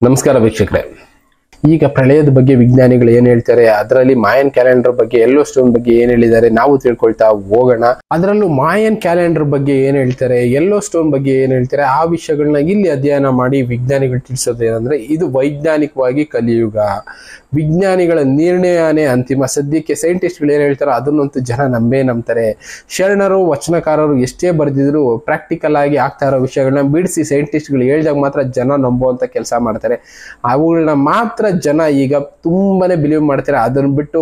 ನಮಸ್ಕಾರ ವೀಕ್ಷಕರೇ. ಈಗ ಪ್ರಳಯದ ಬಗ್ಗೆ ವಿಜ್ಞಾನಿಗಳು ಏನ್ ಹೇಳ್ತಾರೆ, ಅದರಲ್ಲಿ ಮಾಯನ್ ಕ್ಯಾಲೆಂಡರ್ ಬಗ್ಗೆ ಯೆಲ್ಲೋ ಸ್ಟೋನ್ ಬಗ್ಗೆ ಏನ್ ಹೇಳಿದ್ದಾರೆ ನಾವು ತಿಳ್ಕೊಳ್ತಾ ಹೋಗೋಣ. ಅದರಲ್ಲೂ ಮಾಯನ್ ಕ್ಯಾಲೆಂಡರ್ ಬಗ್ಗೆ ಏನ್ ಹೇಳ್ತಾರೆ, ಯೆಲ್ಲೋ ಸ್ಟೋನ್ ಬಗ್ಗೆ ಏನ್ ಹೇಳ್ತಾರೆ, ಆ ವಿಷಯಗಳನ್ನ ಇಲ್ಲಿ ಅಧ್ಯಯನ ಮಾಡಿ ವಿಜ್ಞಾನಿಗಳು ತಿಳಿಸೋದು ಏನಂದ್ರೆ, ಇದು ವೈಜ್ಞಾನಿಕವಾಗಿ ಕಲಿಯುಗ, ವಿಜ್ಞಾನಿಗಳ ನಿರ್ಣಯನೇ ಅಂತಿಮ. ಸದ್ಯಕ್ಕೆ ಸೈಂಟಿಸ್ಟ್ಗಳು ಏನ್ ಹೇಳ್ತಾರೋ ಅದನ್ನಂತೂ ಜನ ನಂಬ್ತಾರೆ. ಶರಣರು ವಚನಕಾರರು ಎಷ್ಟೇ ಬರೆದಿದ್ರು ಪ್ರಾಕ್ಟಿಕಲ್ ಆಗಿ ಆಗ್ತಾ ಇರೋ ವಿಷಯಗಳನ್ನ ಬಿಡಿಸಿ ಸೈಂಟಿಸ್ಟ್ಗಳು ಹೇಳಿದಾಗ ಮಾತ್ರ ಜನ ನಂಬುವಂತ ಕೆಲಸ ಮಾಡ್ತಾರೆ. ಅವುಗಳನ್ನ ಮಾತ್ರ ಜನ ಈಗ ತುಂಬಾನೇ ಬಿಲೀವ್ ಮಾಡ್ತಾರೆ. ಅದನ್ನ ಬಿಟ್ಟು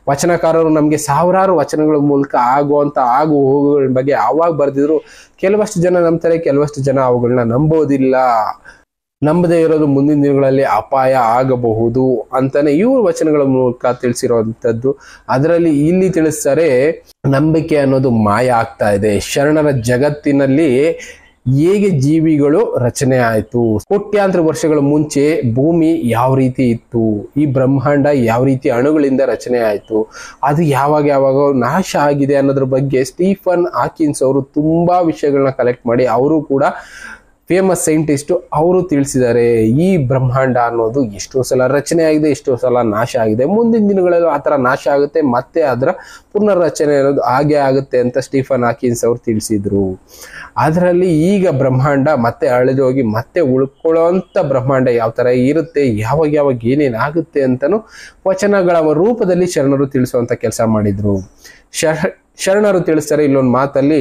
ವಚನಕಾರರು ನಮ್ಗೆ ಸಾವಿರಾರು ವಚನಗಳ ಮೂಲಕ ಆಗುವಂತ ಆಗು ಹೋಗುಗಳ ಬಗ್ಗೆ ಅವಾಗ ಬರೆದಿದ್ರು ಕೆಲವಷ್ಟು ಜನ ನಂಬ್ತಾರೆ, ಕೆಲವಷ್ಟು ಜನ ಅವುಗಳನ್ನ ನಂಬೋದಿಲ್ಲ. ನಂಬದೇ ಇರೋದು ಮುಂದಿನ ದಿನಗಳಲ್ಲಿ ಅಪಾಯ ಆಗಬಹುದು ಅಂತಾನೆ ಇವ್ರ ವಚನಗಳ ಮೂಲಕ ತಿಳಿಸಿರುವಂತದ್ದು. ಅದರಲ್ಲಿ ಇಲ್ಲಿ ತಿಳಿಸ್ತಾರೆ, ನಂಬಿಕೆ ಅನ್ನೋದು ಮಾಯ ಆಗ್ತಾ ಇದೆ. ಶರಣರ ಜಗತ್ತಿನಲ್ಲಿ ಹೇಗೆ ಜೀವಿಗಳು ರಚನೆ ಆಯ್ತು, ಕೋಟ್ಯಾಂತರ ವರ್ಷಗಳ ಮುಂಚೆ ಭೂಮಿ ಯಾವ ರೀತಿ ಇತ್ತು, ಈ ಬ್ರಹ್ಮಾಂಡ ಯಾವ ರೀತಿ ಅಣುಗಳಿಂದ ರಚನೆ ಆಯ್ತು, ಅದು ಯಾವಾಗ ನಾಶ ಆಗಿದೆ ಅನ್ನೋದ್ರ ಬಗ್ಗೆ ಸ್ಟೀಫನ್ ಹಾಕಿನ್ಸ್ ಅವರು ತುಂಬಾ ವಿಷಯಗಳನ್ನ ಕಲೆಕ್ಟ್ ಮಾಡಿ, ಅವರು ಕೂಡ ಫೇಮಸ್ ಸೈಂಟಿಸ್ಟ್, ಅವರು ತಿಳಿಸಿದ್ದಾರೆ ಈ ಬ್ರಹ್ಮಾಂಡ ಅನ್ನೋದು ಎಷ್ಟೋ ಸಲ ರಚನೆ ಆಗಿದೆ, ಎಷ್ಟೋ ಸಲ ನಾಶ ಆಗಿದೆ, ಮುಂದಿನ ದಿನಗಳಲ್ಲಿ ಆ ಥರ ನಾಶ ಆಗುತ್ತೆ, ಮತ್ತೆ ಅದರ ಪುನರ್ರಚನೆ ಅನ್ನೋದು ಹಾಗೆ ಆಗುತ್ತೆ ಅಂತ ಸ್ಟೀಫನ್ ಹಾಕಿನ್ಸ್ ಅವರು ತಿಳಿಸಿದ್ರು. ಅದರಲ್ಲಿ ಈಗ ಬ್ರಹ್ಮಾಂಡ ಮತ್ತೆ ಅಳಿದೋಗಿ ಮತ್ತೆ ಉಳ್ಕೊಳ್ಳೋಂಥ ಬ್ರಹ್ಮಾಂಡ ಯಾವ ಥರ ಇರುತ್ತೆ, ಯಾವಾಗ ಏನೇನಾಗುತ್ತೆ ಅಂತನೂ ವಚನಗಳ ರೂಪದಲ್ಲಿ ಶರಣರು ತಿಳಿಸುವಂತ ಕೆಲಸ ಮಾಡಿದ್ರು. ಶರಣರು ತಿಳಿಸ್ತಾರೆ ಇಲ್ಲೊಂದು ಮಾತಲ್ಲಿ,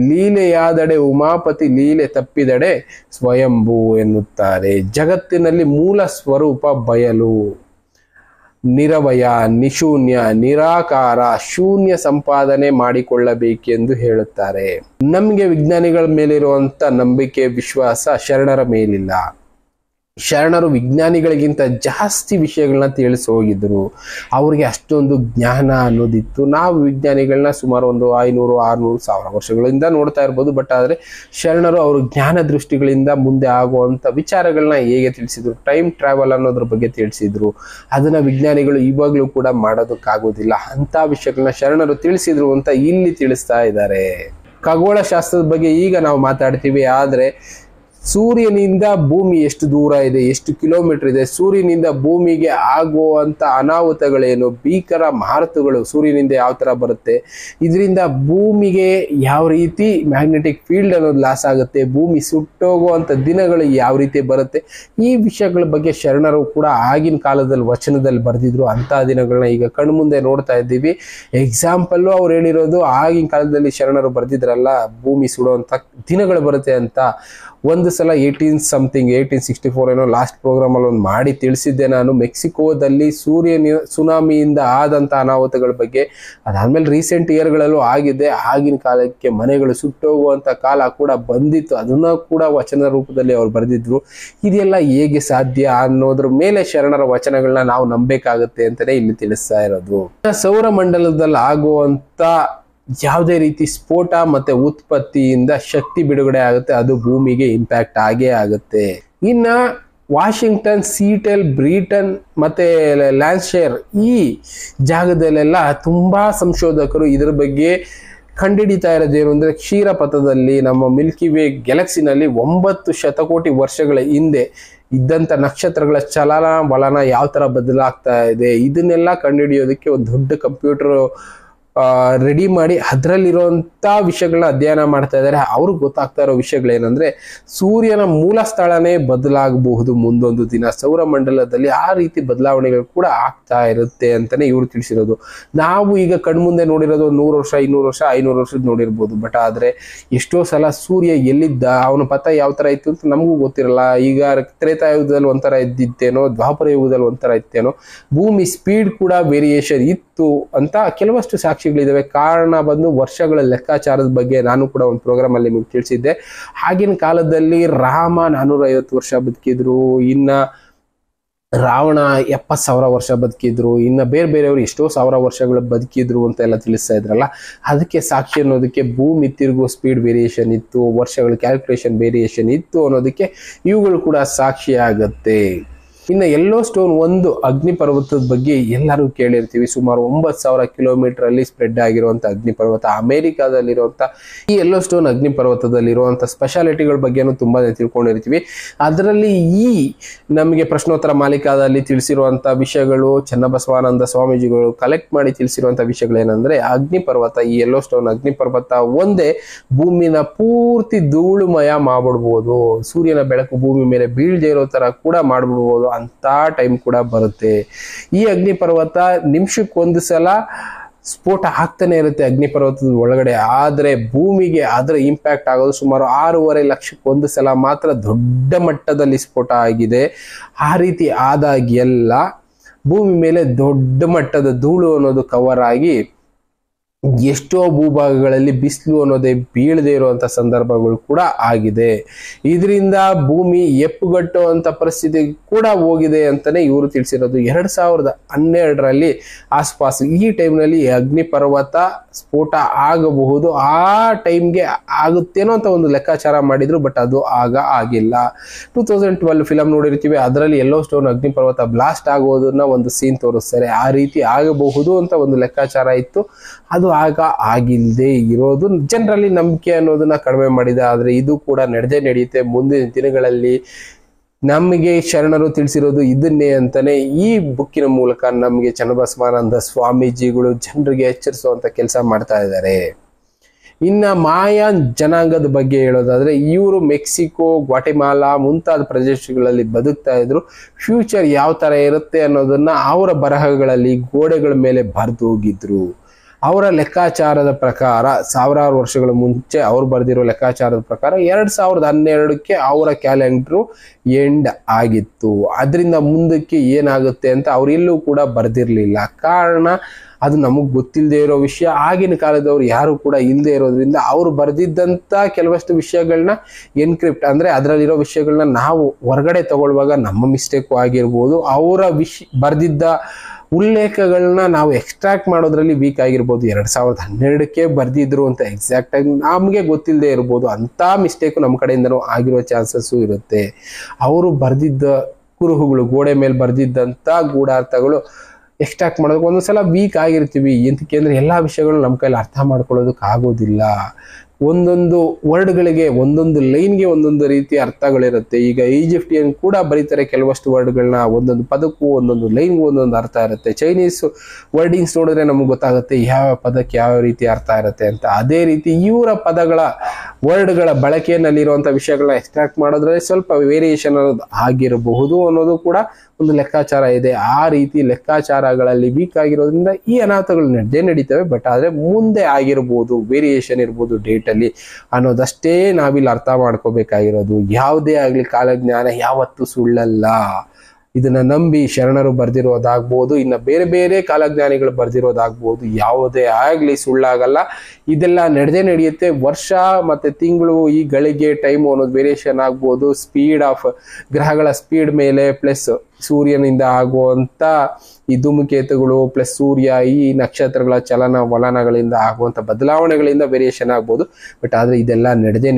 ಲೀಲೆಯಾದಡೆ ಉಮಾಪತಿ ಲೀಲೆ ತಪ್ಪಿದಡೆ ಸ್ವಯಂಭೂ ಎನ್ನುತ್ತಾರೆ. ಜಗತ್ತಿನಲ್ಲಿ ಮೂಲ ಸ್ವರೂಪ ಬಯಲು, ನಿರವಯ, ನಿಶೂನ್ಯ, ನಿರಾಕಾರ, ಶೂನ್ಯ ಸಂಪಾದನೆ ಮಾಡಿಕೊಳ್ಳಬೇಕೆಂದು ಹೇಳುತ್ತಾರೆ. ನಮಗೆ ವಿಜ್ಞಾನಿಗಳ ಮೇಲಿರುವಂತ ನಂಬಿಕೆ ವಿಶ್ವಾಸ ಶರಣರ ಮೇಲಿಲ್ಲ. ಶರಣರು ವಿಜ್ಞಾನಿಗಳಿಗಿಂತ ಜಾಸ್ತಿ ವಿಷಯಗಳನ್ನ ತಿಳಿಸಿ ಹೋಗಿದ್ರು. ಅವ್ರಿಗೆ ಅಷ್ಟೊಂದು ಜ್ಞಾನ ಅನ್ನೋದಿತ್ತು. ನಾವು ವಿಜ್ಞಾನಿಗಳನ್ನ ಸುಮಾರು ಒಂದು 500-600 ವರ್ಷಗಳಿಂದ ನೋಡ್ತಾ ಇರ್ಬೋದು. ಬಟ್ ಆದ್ರೆ ಶರಣರು ಅವರು ಜ್ಞಾನ ದೃಷ್ಟಿಗಳಿಂದ ಮುಂದೆ ಆಗುವಂತ ವಿಚಾರಗಳನ್ನ ಹೇಗೆ ತಿಳಿಸಿದ್ರು, ಟೈಮ್ ಟ್ರಾವೆಲ್ ಅನ್ನೋದ್ರ ಬಗ್ಗೆ ತಿಳಿಸಿದ್ರು. ಅದನ್ನ ವಿಜ್ಞಾನಿಗಳು ಇವಾಗ್ಲೂ ಕೂಡ ಮಾಡೋದಕ್ಕಾಗೋದಿಲ್ಲ. ಅಂತ ವಿಷಯಗಳನ್ನ ಶರಣರು ತಿಳಿಸಿದ್ರು ಅಂತ ಇಲ್ಲಿ ತಿಳಿಸ್ತಾ ಇದ್ದಾರೆ. ಖಗೋಳ ಶಾಸ್ತ್ರದ ಬಗ್ಗೆ ಈಗ ನಾವು ಮಾತಾಡ್ತೀವಿ. ಆದ್ರೆ ಸೂರ್ಯನಿಂದ ಭೂಮಿ ಎಷ್ಟು ದೂರ ಇದೆ, ಎಷ್ಟು ಕಿಲೋಮೀಟರ್ ಇದೆ, ಸೂರ್ಯನಿಂದ ಭೂಮಿಗೆ ಆಗುವಂತ ಅನಾಹುತಗಳೇನು, ಭೀಕರ ಮಾರುತಗಳು ಸೂರ್ಯನಿಂದ ಯಾವ ತರ ಬರುತ್ತೆ, ಇದರಿಂದ ಭೂಮಿಗೆ ಯಾವ ರೀತಿ ಮ್ಯಾಗ್ನೆಟಿಕ್ ಫೀಲ್ಡ್ ಅನ್ನೋದು ಲಾಸ್ ಆಗುತ್ತೆ, ಭೂಮಿ ಸುಟ್ಟೋಗುವಂತ ದಿನಗಳು ಯಾವ ರೀತಿ ಬರುತ್ತೆ, ಈ ವಿಷಯಗಳ ಬಗ್ಗೆ ಶರಣರು ಕೂಡ ಆಗಿನ ಕಾಲದಲ್ಲಿ ವಚನದಲ್ಲಿ ಬರೆದಿದ್ರು. ಅಂತ ದಿನಗಳನ್ನ ಈಗ ಕಣ್ಮುಂದೆ ನೋಡ್ತಾ ಇದ್ದೀವಿ. ಎಕ್ಸಾಂಪಲ್ ಅವ್ರು ಹೇಳಿರೋದು, ಆಗಿನ ಕಾಲದಲ್ಲಿ ಶರಣರು ಬರೆದಿದ್ರಲ್ಲ ಭೂಮಿ ಸುಡುವಂತ ದಿನಗಳು ಬರುತ್ತೆ ಅಂತ. ಒಂದು ಸಲ 1864 ಏನೋ ಲಾಸ್ಟ್ ಪ್ರೋಗ್ರಾಮ್ ಅಲ್ಲಿ ಒಂದು ಮಾಡಿ ತಿಳಿಸಿದ್ದೆ ನಾನು, ಮೆಕ್ಸಿಕೋದಲ್ಲಿ ಸುನಾಮಿಯಿಂದ ಆದಂತ ಅನಾಹುತಗಳ ಬಗ್ಗೆ. ಅದಾದ್ಮೇಲೆ ರೀಸೆಂಟ್ ಇಯರ್ಗಳಲ್ಲೂ ಆಗಿದೆ. ಆಗಿನ ಕಾಲಕ್ಕೆ ಮನೆಗಳು ಸುಟ್ಟೋಗುವಂತ ಕಾಲ ಕೂಡ ಬಂದಿತ್ತು. ಅದನ್ನ ಕೂಡ ವಚನ ರೂಪದಲ್ಲಿ ಅವ್ರು ಬರೆದಿದ್ರು. ಇದೆಲ್ಲ ಹೇಗೆ ಸಾಧ್ಯ ಅನ್ನೋದ್ರ ಮೇಲೆ ಶರಣರ ವಚನಗಳನ್ನ ನಾವು ನಂಬೇಕಾಗುತ್ತೆ ಅಂತಾನೆ ಇಲ್ಲಿ ತಿಳಿಸ್ತಾ ಇರೋದು. ಸೌರಮಂಡಲದಲ್ಲಿ ಆಗುವಂತ ಯಾವುದೇ ರೀತಿ ಸ್ಫೋಟ ಮತ್ತೆ ಉತ್ಪತ್ತಿಯಿಂದ ಶಕ್ತಿ ಬಿಡುಗಡೆ ಆಗುತ್ತೆ, ಅದು ಭೂಮಿಗೆ ಇಂಪ್ಯಾಕ್ಟ್ ಆಗೇ ಆಗುತ್ತೆ. ಇನ್ನ ವಾಷಿಂಗ್ಟನ್, ಸೀಟೆಲ್, ಬ್ರಿಟನ್ ಮತ್ತೆ ಲ್ಯಾನ್ಶೈರ್ ಈ ಜಾಗದಲ್ಲೆಲ್ಲ ತುಂಬಾ ಸಂಶೋಧಕರು ಇದ್ರ ಬಗ್ಗೆ ಕಂಡುಹಿಡಿತಾ ಇರೋದೇನು ಅಂದ್ರೆ, ಕ್ಷೀರಪಥದಲ್ಲಿ ನಮ್ಮ ಮಿಲ್ಕಿ ವೇ ಗ್ಯಾಲಕ್ಸಿನಲ್ಲಿ 9 ಶತಕೋಟಿ ವರ್ಷಗಳ ಹಿಂದೆ ಇದ್ದಂತ ನಕ್ಷತ್ರಗಳ ಚಲನ ವಲನ ಯಾವ ತರ ಬದಲಾಗ್ತಾ ಇದೆ, ಇದನ್ನೆಲ್ಲ ಕಂಡುಹಿಡಿಯೋದಕ್ಕೆ ಒಂದು ದೊಡ್ಡ ಕಂಪ್ಯೂಟರ್ ರೆಡಿ ಮಾಡಿ ಅದರಲ್ಲಿರುವಂತ ವಿಷಯಗಳನ್ನ ಅಧ್ಯಯನ ಮಾಡ್ತಾ ಇದ್ದಾರೆ. ಅವ್ರಿಗೆ ಗೊತ್ತಾಗ್ತಾ ಇರೋ ವಿಷಯಗಳೇನಂದ್ರೆ, ಸೂರ್ಯನ ಮೂಲ ಸ್ಥಳನೇ ಬದಲಾಗಬಹುದು ಮುಂದೊಂದು ದಿನ, ಸೌರಮಂಡಲದಲ್ಲಿ ಆ ರೀತಿ ಬದಲಾವಣೆಗಳು ಕೂಡ ಆಗ್ತಾ ಇರುತ್ತೆ ಅಂತಾನೆ ಇವ್ರು ತಿಳಿಸಿರೋದು. ನಾವು ಈಗ ಕಣ್ಮುಂದೆ ನೋಡಿರೋದು 100 ವರ್ಷ, 200 ವರ್ಷ, 500 ವರ್ಷದ ನೋಡಿರ್ಬೋದು. ಬಟ್ ಆದ್ರೆ ಎಷ್ಟೋ ಸಲ ಸೂರ್ಯ ಎಲ್ಲಿದ್ದ, ಅವನ ಪಥ ಯಾವ ತರ ಇತ್ತು ಅಂತ ನಮಗೂ ಗೊತ್ತಿರಲ್ಲ. ಈಗ ತ್ರೇತಾಯುಗದಲ್ಲಿ ಒಂಥರ ಇದ್ದಿತ್ತೇನೋ, ದ್ವಾಪರ ಯುಗದಲ್ಲಿ ಒಂಥರ ಇತ್ತೇನೋ, ಭೂಮಿ ಸ್ಪೀಡ್ ಕೂಡ ವೇರಿಯೇಷನ್ ಇತ್ತು ಅಂತ ಕೆಲವಷ್ಟು ಸಾಕ್ಷಿಗಳಿದಾವೆ. ಕಾರಣ ಬಂದು ವರ್ಷಗಳ ಲೆಕ್ಕಾಚಾರದ ಬಗ್ಗೆ ನಾನು ಕೂಡ ಒಂದು ಪ್ರೋಗ್ರಾಮ್ ಅಲ್ಲಿ ನಿಮ್ಗೆ ತಿಳಿಸಿದ್ದೆ. ಆಗಿನ ಕಾಲದಲ್ಲಿ ರಾಮ 450 ವರ್ಷ ಬದುಕಿದ್ರು, ಇನ್ನ ರಾವಣ 70,000 ವರ್ಷ ಬದುಕಿದ್ರು, ಇನ್ನ ಬೇರೆಯವರು ಎಷ್ಟೋ 1000 ವರ್ಷಗಳು ಬದುಕಿದ್ರು ಅಂತ ಎಲ್ಲ ತಿಳಿಸ್ತಾ ಇದ್ರಲ್ಲ. ಅದಕ್ಕೆ ಸಾಕ್ಷಿ ಅನ್ನೋದಕ್ಕೆ ಭೂಮಿ ತಿರುಗೋ ಸ್ಪೀಡ್ ವೇರಿಯೇಷನ್ ಇತ್ತು, ವರ್ಷಗಳ ಕ್ಯಾಲ್ಕುಲೇಷನ್ ವೇರಿಯೇಷನ್ ಇತ್ತು ಅನ್ನೋದಕ್ಕೆ ಇವುಗಳು ಕೂಡ ಸಾಕ್ಷಿ ಆಗತ್ತೆ. ಇನ್ನು ಯೆಲ್ಲೋ ಸ್ಟೋನ್ ಒಂದು ಅಗ್ನಿ ಪರ್ವತದ ಬಗ್ಗೆ ಎಲ್ಲರೂ ಕೇಳಿರ್ತೀವಿ. ಸುಮಾರು 9,000 ಕಿಲೋಮೀಟರ್ ಅಲ್ಲಿ ಸ್ಪ್ರೆಡ್ ಆಗಿರುವಂತ ಅಗ್ನಿ ಪರ್ವತ, ಅಮೆರಿಕಾದಲ್ಲಿರುವಂತ ಈ ಯೆಲ್ಲೋ ಸ್ಟೋನ್ ಅಗ್ನಿ ಪರ್ವತದಲ್ಲಿರುವಂತ ಸ್ಪೆಷಾಲಿಟಿಗಳ ಬಗ್ಗೆನೂ ತುಂಬಾ ತಿಳ್ಕೊಂಡಿರ್ತೀವಿ. ಅದರಲ್ಲಿ ಈ ನಮಗೆ ಪ್ರಶ್ನೋತ್ತರ ಮಾಲಿಕಾದಲ್ಲಿ ತಿಳಿಸಿರುವಂತ ವಿಷಯಗಳು, ಚನ್ನಬಸವಾನಂದ ಸ್ವಾಮೀಜಿಗಳು ಕಲೆಕ್ಟ್ ಮಾಡಿ ತಿಳಿಸಿರುವಂತ ವಿಷಯಗಳೇನಂದ್ರೆ, ಅಗ್ನಿ ಪರ್ವತ, ಈ ಯೆಲ್ಲೋ ಸ್ಟೋನ್ ಅಗ್ನಿ ಪರ್ವತ ಒಂದೇ ಭೂಮಿನ ಪೂರ್ತಿ ಧೂಳುಮಯ ಮಾಡ್ಬಿಡ್ಬೋದು, ಸೂರ್ಯನ ಬೆಳಕು ಭೂಮಿ ಮೇಲೆ ಬೀಳ್ದೇ ಇರೋ ತರ ಕೂಡ ಮಾಡ್ಬಿಡ್ಬೋದು ಅಂತ ಟೈಮ್ ಕೂಡ ಬರುತ್ತೆ. ಈ ಅಗ್ನಿ ಪರ್ವತ ನಿಮಿಷಕ್ಕೊಂದು ಸಲ ಸ್ಫೋಟ ಆಗ್ತಾನೆ ಇರುತ್ತೆ ಅಗ್ನಿ ಪರ್ವತದ ಒಳಗಡೆ. ಆದ್ರೆ ಭೂಮಿಗೆ ಅದರ ಇಂಪ್ಯಾಕ್ಟ್ ಆಗೋದು ಸುಮಾರು 6.5 ಲಕ್ಷಕ್ಕೊಂದು ಸಲ ಮಾತ್ರ ದೊಡ್ಡ ಮಟ್ಟದಲ್ಲಿ ಸ್ಫೋಟ ಆಗಿದೆ. ಆ ರೀತಿ ಆದಾಗೆಲ್ಲ ಭೂಮಿ ಮೇಲೆ ದೊಡ್ಡ ಮಟ್ಟದ ಧೂಳು ಅನ್ನೋದು ಕವರ್ ಆಗಿ ಎಷ್ಟೋ ಭೂಭಾಗಗಳಲ್ಲಿ ಬಿಸಿಲು ಅನ್ನೋದೇ ಬೀಳದೇ ಇರುವಂತ ಸಂದರ್ಭಗಳು ಕೂಡ ಆಗಿದೆ. ಇದರಿಂದ ಭೂಮಿ ಎಪ್ಪುಗಟ್ಟುವಂತ ಪರಿಸ್ಥಿತಿ ಕೂಡ ಹೋಗಿದೆ ಅಂತಾನೆ ಇವರು ತಿಳಿಸಿರೋದು. 2012ರಲ್ಲಿ ಆಸ್ಪಾಸ್ ಈ ಟೈಮ್ನಲ್ಲಿ ಅಗ್ನಿ ಪರ್ವತ ಸ್ಫೋಟ ಆಗಬಹುದು, ಆ ಟೈಮ್ಗೆ ಆಗುತ್ತೇನೋ ಅಂತ ಒಂದು ಲೆಕ್ಕಾಚಾರ ಮಾಡಿದ್ರು, ಬಟ್ ಅದು ಆಗಿಲ್ಲ. 2012 ಫಿಲಂ ನೋಡಿರ್ತೀವಿ, ಅದರಲ್ಲಿ ಯೆಲ್ಲೋ ಸ್ಟೋನ್ ಅಗ್ನಿ ಪರ್ವತ ಬ್ಲಾಸ್ಟ್ ಆಗೋದನ್ನ ಒಂದು ಸೀನ್ ತೋರಿಸ್ತಾರೆ. ಆ ರೀತಿ ಆಗಬಹುದು ಅಂತ ಒಂದು ಲೆಕ್ಕಾಚಾರ ಇತ್ತು, ಅದು ಆಗಿಲ್ಲದೆ ಇರೋದು ಜನರಲ್ಲಿ ನಂಬಿಕೆ ಅನ್ನೋದನ್ನ ಕಡಿಮೆ ಮಾಡಿದೆ. ಆದ್ರೆ ಇದು ಕೂಡ ನಡೆಯುತ್ತೆ ಮುಂದಿನ ದಿನಗಳಲ್ಲಿ. ನಮಗೆ ಶರಣರು ತಿಳಿಸಿರೋದು ಇದನ್ನೇ ಅಂತಾನೆ ಈ ಬುಕ್ಕಿನ ಮೂಲಕ ನಮಗೆ ಚನ್ನಬಸವಾನಂದ ಸ್ವಾಮೀಜಿಗಳು ಜನರಿಗೆ ಎಚ್ಚರಿಸುವಂತ ಕೆಲಸ ಮಾಡ್ತಾ ಇದ್ದಾರೆ. ಇನ್ನ ಮಾಯಾನ್ ಜನಾಂಗದ ಬಗ್ಗೆ ಹೇಳೋದಾದ್ರೆ, ಇವರು ಮೆಕ್ಸಿಕೋ, ಗ್ವಾಟೆಮಾಲಾ ಮುಂತಾದ ಪ್ರದೇಶಗಳಲ್ಲಿ ಬದುಕ್ತಾ ಇದ್ರು. ಫ್ಯೂಚರ್ ಯಾವ ತರ ಇರುತ್ತೆ ಅನ್ನೋದನ್ನ ಅವರ ಬರಹಗಳಲ್ಲಿ ಗೋಡೆಗಳ ಮೇಲೆ ಬರೆದು ಹೋಗಿದ್ರು. ಅವರ ಲೆಕ್ಕಾಚಾರದ ಪ್ರಕಾರ, ಸಾವಿರಾರು ವರ್ಷಗಳ ಮುಂಚೆ ಅವ್ರು ಬರೆದಿರೋ ಲೆಕ್ಕಾಚಾರದ ಪ್ರಕಾರ 2012ಕ್ಕೆ ಅವರ ಕ್ಯಾಲೆಂಡರು ಎಂಡ್ ಆಗಿತ್ತು. ಅದರಿಂದ ಮುಂದಕ್ಕೆ ಏನಾಗುತ್ತೆ ಅಂತ ಅವ್ರೆಲ್ಲೂ ಕೂಡ ಬರೆದಿರ್ಲಿಲ್ಲ. ಕಾರಣ ಅದು ನಮಗ್ ಗೊತ್ತಿಲ್ಲದೆ ಇರೋ ವಿಷಯ. ಆಗಿನ ಕಾಲದವ್ರು ಯಾರು ಕೂಡ ಇಲ್ಲದೆ ಇರೋದ್ರಿಂದ ಅವರು ಬರೆದಿದ್ದಂತ ಕೆಲವಷ್ಟು ವಿಷಯಗಳನ್ನ ಎನ್ಕ್ರಿಪ್ಟ್ ಅಂದ್ರೆ ಅದರಲ್ಲಿರೋ ವಿಷಯಗಳನ್ನ ನಾವು ಹೊರಗಡೆ ತಗೊಳ್ಳುವಾಗ ನಮ್ಮ ಮಿಸ್ಟೇಕು ಆಗಿರ್ಬೋದು, ಅವರ ಬರೆದಿದ್ದ ಉಲ್ಲೇಖಗಳನ್ನ ನಾವು ಎಕ್ಸ್ಟ್ರಾಕ್ಟ್ ಮಾಡೋದ್ರಲ್ಲಿ ವೀಕ್ ಆಗಿರ್ಬೋದು. 2012ಕ್ಕೆ ಬರ್ದಿದ್ರು ಅಂತ ಎಕ್ಸಾಕ್ಟ್ ಆಗಿ ನಮ್ಗೆ ಗೊತ್ತಿಲ್ಲದೆ ಇರ್ಬೋದು. ಅಂತ ಮಿಸ್ಟೇಕು ನಮ್ಮ ಕಡೆಯಿಂದನೂ ಆಗಿರೋ ಚಾನ್ಸಸ್ಸು ಇರುತ್ತೆ. ಅವರು ಬರ್ದಿದ್ದ ಕುರುಹುಗಳು, ಗೋಡೆ ಮೇಲೆ ಬರ್ದಿದ್ದಂತ ಗೂಢಾರ್ಥಗಳು ಎಕ್ಸ್ಟ್ರಾಕ್ಟ್ ಮಾಡೋದಕ್ಕೆ ಒಂದೊಂದ್ಸಲ ವೀಕ್ ಆಗಿರ್ತೀವಿ. ಎಂತಕ್ಕೆ ಅಂದ್ರೆ ಎಲ್ಲಾ ವಿಷಯಗಳು ನಮ್ಮ ಕೈಲಿ ಅರ್ಥ ಮಾಡ್ಕೊಳ್ಳೋದಕ್ಕೆ ಆಗೋದಿಲ್ಲ. ಒಂದೊಂದು ವರ್ಡ್ಗಳಿಗೆ, ಒಂದೊಂದು ಲೈನ್ಗೆ ಒಂದೊಂದು ರೀತಿಯ ಅರ್ಥಗಳಿರುತ್ತೆ. ಈಗ ಈಜಿಪ್ಟಿಯನ್ ಕೂಡ ಬರೀತಾರೆ ಕೆಲವಷ್ಟು ವರ್ಡ್ಗಳನ್ನ, ಒಂದೊಂದು ಪದಕ್ಕೂ ಒಂದೊಂದು ಲೈನ್ಗೂ ಒಂದೊಂದು ಅರ್ಥ ಇರುತ್ತೆ. ಚೈನೀಸ್ ವರ್ಡಿಂಗ್ಸ್ ನೋಡಿದ್ರೆ ನಮ್ಗೆ ಗೊತ್ತಾಗುತ್ತೆ ಯಾವ ಪದಕ್ಕೆ ಯಾವ ರೀತಿ ಅರ್ಥ ಇರುತ್ತೆ ಅಂತ. ಅದೇ ರೀತಿ ಇವರ ಪದಗಳ ವರ್ಡ್ಗಳ ಬಳಕೆಯಲ್ಲಿರುವಂಥ ವಿಷಯಗಳನ್ನ ಎಕ್ಸ್ಟ್ರಾಕ್ಟ್ ಮಾಡೋದ್ರಲ್ಲಿ ಸ್ವಲ್ಪ ವೇರಿಯೇಷನ್ ಅನ್ನೋದು ಆಗಿರಬಹುದು ಅನ್ನೋದು ಕೂಡ ಒಂದು ಲೆಕ್ಕಾಚಾರ ಇದೆ. ಆ ರೀತಿ ಲೆಕ್ಕಾಚಾರಗಳಲ್ಲಿ ವೀಕ್ ಆಗಿರೋದ್ರಿಂದ ಈ ಅನಾಹುತಗಳು ನಡೀತವೆ. ಬಟ್ ಆದ್ರೆ ಮುಂದೆ ಆಗಿರ್ಬೋದು, ವೇರಿಯೇಷನ್ ಇರ್ಬೋದು ಡೇಟ್ ಅಲ್ಲಿ ಅನ್ನೋದಷ್ಟೇ ನಾವಿಲ್ಲಿ ಅರ್ಥ ಮಾಡ್ಕೋಬೇಕಾಗಿರೋದು. ಯಾವುದೇ ಆಗ್ಲಿ ಕಾಲಜ್ಞಾನ ಯಾವತ್ತೂ ಸುಳ್ಳಲ್ಲ. ಇದನ್ನ ನಂಬಿ ಶರಣರು ಬರ್ದಿರೋದಾಗ್ಬೋದು, ಇನ್ನ ಬೇರೆ ಬೇರೆ ಕಾಲಜ್ಞಾನಿಗಳು ಬರ್ದಿರೋದಾಗ್ಬೋದು, ಯಾವುದೇ ಆಗ್ಲಿ ಸುಳ್ಳಾಗಲ್ಲ. ಇದೆಲ್ಲ ನಡೆಯುತ್ತೆ. ವರ್ಷ ಮತ್ತೆ ತಿಂಗಳು, ಈ ಗಳಿಗೆ ಟೈಮ್ ಅನ್ನೋದು ವೇರಿಯೇಷನ್ ಆಗ್ಬೋದು. ಸ್ಪೀಡ್ ಆಫ್ ಗ್ರಹಗಳ ಸ್ಪೀಡ್ ಮೇಲೆ ಪ್ಲಸ್ ಸೂರ್ಯನಿಂದ ಆಗುವಂತ ಈ ಧೂಮಕೇತುಗಳು ಪ್ಲಸ್ ಸೂರ್ಯ, ಈ ನಕ್ಷತ್ರಗಳ ಚಲನ ವಲನಗಳಿಂದ ಆಗುವಂತ ಬದಲಾವಣೆಗಳಿಂದ ವೇರಿಯೇಷನ್ ಆಗ್ಬೋದು. ಬಟ್ ಆದ್ರೆ ಇದೆಲ್ಲ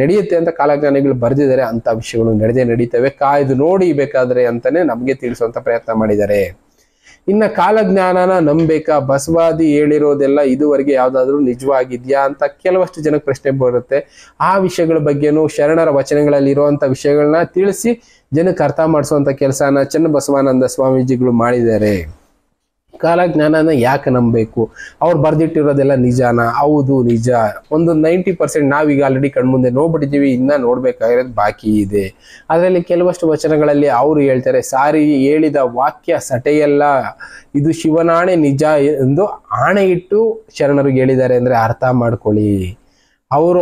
ನಡೆಯುತ್ತೆ ಅಂತ ಕಾಲಜ್ಞಾನಿಗಳು ಬರ್ದಿದ್ದಾರೆ. ಅಂತ ವಿಷಯಗಳು ನಡೀತವೆ. ಕಾಯ್ದು ನೋಡಿ ಬೇಕಾದ್ರೆ ಅಂತಾನೆ ನಮ್ಗೆ ತಿಳಿಸುವಂತ ಪ್ರಯತ್ನ ಮಾಡಿದ್ದಾರೆ. ಇನ್ನ ಕಾಲಜ್ಞಾನನ ನಂಬೇಕಾ? ಬಸವಾದಿ ಹೇಳಿರೋದೆಲ್ಲ ಇದುವರೆಗೆ ಯಾವ್ದಾದ್ರು ನಿಜವಾಗಿದ್ಯಾ ಅಂತ ಕೆಲವಷ್ಟು ಜನಕ್ಕೆ ಪ್ರಶ್ನೆ ಬರುತ್ತೆ. ಆ ವಿಷಯಗಳ ಬಗ್ಗೆನೂ ಶರಣರ ವಚನಗಳಲ್ಲಿ ಇರುವಂತ ವಿಷಯಗಳನ್ನ ತಿಳಿಸಿ ಜನಕ್ಕೆ ಅರ್ಥ ಮಾಡಿಸುವಂತ ಕೆಲಸನ ಚನ್ನಬಸವಾನಂದ ಸ್ವಾಮೀಜಿಗಳು ಮಾಡಿದ್ದಾರೆ. ಕಾಲಜ್ಞಾನನ ಯಾಕೆ ನಂಬಬೇಕು? ಅವ್ರು ಬರ್ದಿಟ್ಟಿರೋದೆಲ್ಲ ನಿಜಾನ? ಹೌದು ನಿಜ. ಒಂದು 90% ನಾವೀಗ ಆಲ್ರೆಡಿ ಕಣ್ಮುಂದೆ ನೋಡ್ಬಿಟ್ಟಿದ್ದೀವಿ, ಇನ್ನ ನೋಡ್ಬೇಕಾಗಿರೋದು ಬಾಕಿ ಇದೆ. ಅದರಲ್ಲಿ ಕೆಲವಷ್ಟು ವಚನಗಳಲ್ಲಿ ಅವರು ಹೇಳ್ತಾರೆ, ಸಾರಿ ಹೇಳಿದ ವಾಕ್ಯ ಸಟೆಯಲ್ಲ, ಇದು ಶಿವನಾಣೆ ನಿಜ ಎಂದು ಆಣೆ ಇಟ್ಟು ಶರಣರಿಗೆ ಹೇಳಿದ್ದಾರೆ ಅಂದ್ರೆ ಅರ್ಥ ಮಾಡ್ಕೊಳ್ಳಿ. ಅವರು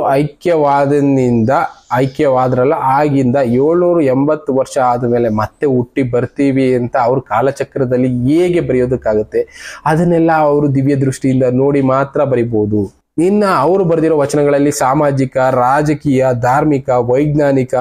ಐಕ್ಯವಾದ್ರಲ್ಲ, ಆಗಿಂದ 780 ವರ್ಷ ಆದ್ಮೇಲೆ ಮತ್ತೆ ಹುಟ್ಟಿ ಬರ್ತೀವಿ ಅಂತ ಅವ್ರ ಕಾಲಚಕ್ರದಲ್ಲಿ ಹೇಗೆ ಬರೆಯೋದಕ್ಕಾಗುತ್ತೆ? ಅದನ್ನೆಲ್ಲ ಅವರು ದಿವ್ಯ ದೃಷ್ಟಿಯಿಂದ ನೋಡಿ ಮಾತ್ರ ಬರಿಬಹುದು. ಇನ್ನ ಅವರು ಬರೆದಿರೋ ವಚನಗಳಲ್ಲಿ ಸಾಮಾಜಿಕ, ರಾಜಕೀಯ, ಧಾರ್ಮಿಕ, ವೈಜ್ಞಾನಿಕ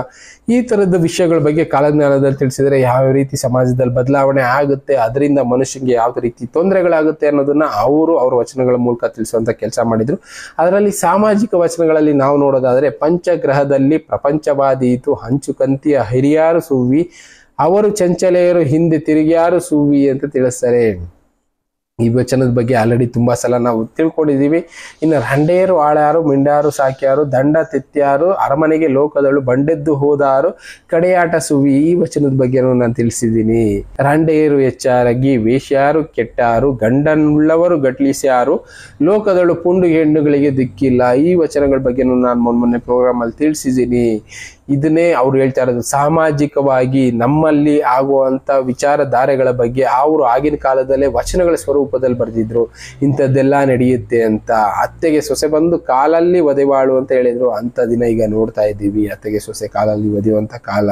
ಈ ತರದ ವಿಷಯಗಳ ಬಗ್ಗೆ ಕಾಲಜ್ಞಾನದಲ್ಲಿ ತಿಳಿಸಿದರೆ ಯಾವ ರೀತಿ ಸಮಾಜದಲ್ಲಿ ಬದಲಾವಣೆ ಆಗುತ್ತೆ, ಅದರಿಂದ ಮನುಷ್ಯನಿಗೆ ಯಾವ ರೀತಿ ತೊಂದರೆಗಳಾಗುತ್ತೆ ಅನ್ನೋದನ್ನ ಅವ್ರ ವಚನಗಳ ಮೂಲಕ ತಿಳಿಸುವಂತ ಕೆಲಸ ಮಾಡಿದ್ರು. ಅದರಲ್ಲಿ ಸಾಮಾಜಿಕ ವಚನಗಳಲ್ಲಿ ನಾವು ನೋಡೋದಾದ್ರೆ, ಪಂಚಗ್ರಹದಲ್ಲಿ ಪ್ರಪಂಚವಾದೀತು ಹಂಚುಕಂತಿಯ ಹಿರಿಯಾರು ಸುವ್ವಿ ಅವರು ಚಂಚಲೆಯರು ಹಿಂದೆ ತಿರುಗ್ಯಾರು ಸೂವಿ ಅಂತ ತಿಳಿಸ್ತಾರೆ. ಈ ವಚನದ ಬಗ್ಗೆ ಆಲ್ರೆಡಿ ತುಂಬಾ ಸಲ ನಾವು ತಿಳ್ಕೊಂಡಿದೀವಿ. ಇನ್ನು ರಂಡೇರು ಆಳ್ಯಾರು ಮಿಂಡಾರು ಸಾಕ್ಯಾರು ದಂಡ ತೆತ್ಯಾರು ಅರಮನೆಗೆ ಲೋಕದಳು ಬಂಡೆದ್ದು ಹೋದಾರು ಕಡೆಯಾಟ ಸುವಿ. ಈ ವಚನದ ಬಗ್ಗೆನೂ ನಾನು ತಿಳಿಸಿದ್ದೀನಿ. ರಂಡೇರು ಹೆಚ್ಚಾರಗಿ ವೇಶ್ಯಾರು ಕೆಟ್ಟಾರು ಗಂಡನುಳ್ಳವರು ಗಟ್ಲಿಸ್ಯಾರು ಲೋಕದಳು ಪುಂಡು ಹೆಣ್ಣುಗಳಿಗೆ ದಿಕ್ಕಿಲ್ಲ. ಈ ವಚನಗಳ ಬಗ್ಗೆನೂ ನಾನು ಮೊನ್ನೆ ಪ್ರೋಗ್ರಾಮ್ ಅಲ್ಲಿ ತಿಳಿಸಿದ್ದೀನಿ. ಇದನ್ನೇ ಅವ್ರು ಹೇಳ್ತಾ ಇರೋದು. ಸಾಮಾಜಿಕವಾಗಿ ನಮ್ಮಲ್ಲಿ ಆಗುವಂತ ವಿಚಾರಧಾರೆಗಳ ಬಗ್ಗೆ ಅವರು ಆಗಿನ ಕಾಲದಲ್ಲೇ ವಚನಗಳ ಸ್ವರೂಪದಲ್ಲಿ ಬರೆದಿದ್ರು. ಇಂಥದ್ದೆಲ್ಲ ನಡೆಯುತ್ತೆ ಅಂತ. ಅತ್ತೆಗೆ ಸೊಸೆ ಬಂದು ಕಾಲಲ್ಲಿ ಒದೆವಾಳು ಅಂತ ಹೇಳಿದ್ರು. ಅಂತ ದಿನ ಈಗ ನೋಡ್ತಾ ಇದ್ದೀವಿ. ಅತ್ತೆಗೆ ಸೊಸೆ ಕಾಲಲ್ಲಿ ಒದೆಯುವಂತ ಕಾಲ.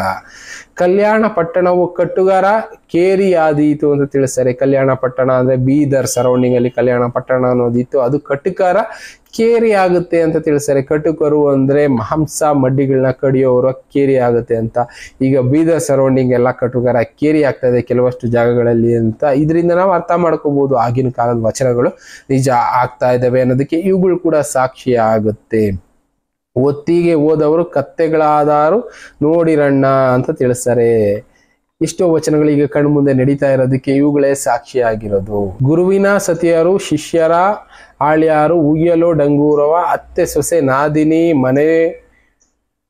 ಕಲ್ಯಾಣ ಪಟ್ಟಣವು ಕಟ್ಟುಗಾರ ಕೇರಿ ಆದೀತು ಅಂತ ತಿಳಿಸ್ತಾರೆ. ಕಲ್ಯಾಣ ಪಟ್ಟಣ ಅಂದ್ರೆ ಬೀದರ್ ಸರೌಂಡಿಂಗ್ ಅಲ್ಲಿ ಕಲ್ಯಾಣ ಪಟ್ಟಣ ಅನ್ನೋದಿತ್ತು. ಅದು ಕಟ್ಟುಕಾರ ಕೇರಿ ಆಗುತ್ತೆ ಅಂತ ತಿಳಿಸ್ತಾರೆ. ಕಟುಕರು ಅಂದ್ರೆ ಮಾಂಸ ಮಡ್ಡಿಗಳನ್ನ ಕಡಿಯೋರು ಕೇರಿ ಆಗುತ್ತೆ ಅಂತ. ಈಗ ಬೀದರ್ ಸರೌಂಡಿಂಗ್ ಎಲ್ಲ ಕಟುಕರ ಕೇರಿ ಆಗ್ತಾ ಇದೆ ಕೆಲವಷ್ಟು ಜಾಗಗಳಲ್ಲಿ ಅಂತ. ಇದರಿಂದ ನಾವು ಅರ್ಥ ಮಾಡ್ಕೋಬಹುದು ಆಗಿನ ಕಾಲದ ವಚನಗಳು ನಿಜ ಆಗ್ತಾ ಇದ್ದಾವೆ ಅನ್ನೋದಕ್ಕೆ ಇವುಗಳು ಕೂಡ ಸಾಕ್ಷಿ ಆಗುತ್ತೆ. ಒತ್ತಿಗೆ ಹೋದವರು ಕತ್ತೆಗಳಾದಾರು ನೋಡಿರಣ್ಣ ಅಂತ ತಿಳಿಸ್ತಾರೆ. ಎಷ್ಟೋ ವಚನಗಳು ಈಗ ಕಣ್ಣು ಮುಂದೆ ನಡೀತಾ ಇರೋದಕ್ಕೆ ಇವುಗಳೇ ಸಾಕ್ಷಿಯಾಗಿರೋದು. ಗುರುವಿನ ಸತಿಯರು ಶಿಷ್ಯರ ಆಳ್ಯಾರು ಉಯ್ಯಲೋ ಡಂಗೂರವ ಅತ್ತೆ ಸೊಸೆ ನಾದಿನಿ